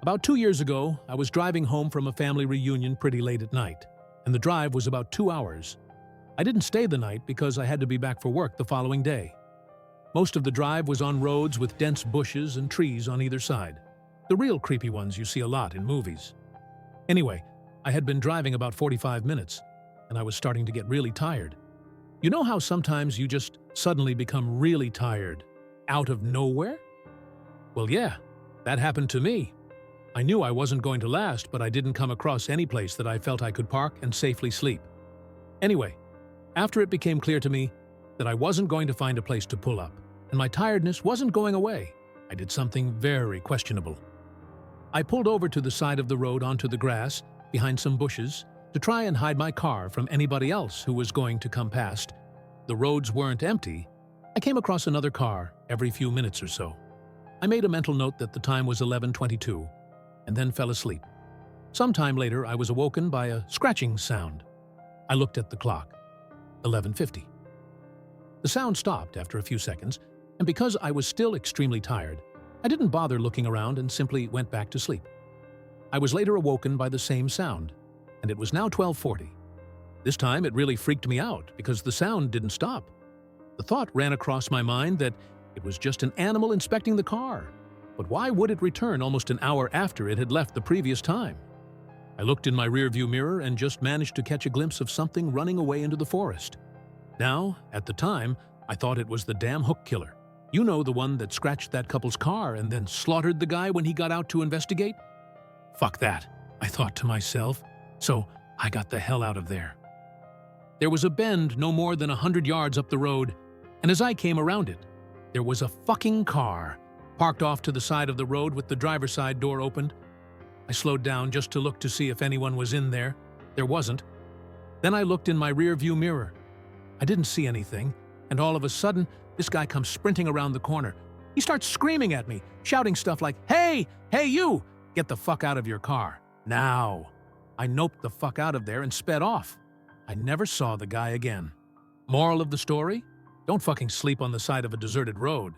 About 2 years ago, I was driving home from a family reunion pretty late at night, and the drive was about 2 hours. I didn't stay the night because I had to be back for work the following day. Most of the drive was on roads with dense bushes and trees on either side. The real creepy ones you see a lot in movies. Anyway, I had been driving about 45 minutes, and I was starting to get really tired. You know how sometimes you just suddenly become really tired, out of nowhere? Well, yeah, that happened to me. I knew I wasn't going to last, but I didn't come across any place that I felt I could park and safely sleep. Anyway, after it became clear to me that I wasn't going to find a place to pull up, and my tiredness wasn't going away, I did something very questionable. I pulled over to the side of the road onto the grass, behind some bushes, to try and hide my car from anybody else who was going to come past. The roads weren't empty. I came across another car every few minutes or so. I made a mental note that the time was 11:22, and then fell asleep. Sometime later, I was awoken by a scratching sound. I looked at the clock. 11:50. The sound stopped after a few seconds, and because I was still extremely tired, I didn't bother looking around and simply went back to sleep. I was later awoken by the same sound, and it was now 12:40. This time it really freaked me out because the sound didn't stop. The thought ran across my mind that it was just an animal inspecting the car. But why would it return almost an hour after it had left the previous time? I looked in my rearview mirror and just managed to catch a glimpse of something running away into the forest. Now, at the time, I thought it was the damn hook killer. You know, the one that scratched that couple's car and then slaughtered the guy when he got out to investigate? Fuck that, I thought to myself, so I got the hell out of there. There was a bend no more than 100 yards up the road, and as I came around it, there was a fucking car parked off to the side of the road with the driver's side door opened. I slowed down just to look to see if anyone was in there. There wasn't. Then I looked in my rear-view mirror. I didn't see anything, and all of a sudden, this guy comes sprinting around the corner. He starts screaming at me, shouting stuff like, "Hey! Hey you! Get the fuck out of your car! Now!" I noped the fuck out of there and sped off. I never saw the guy again. Moral of the story? Don't fucking sleep on the side of a deserted road.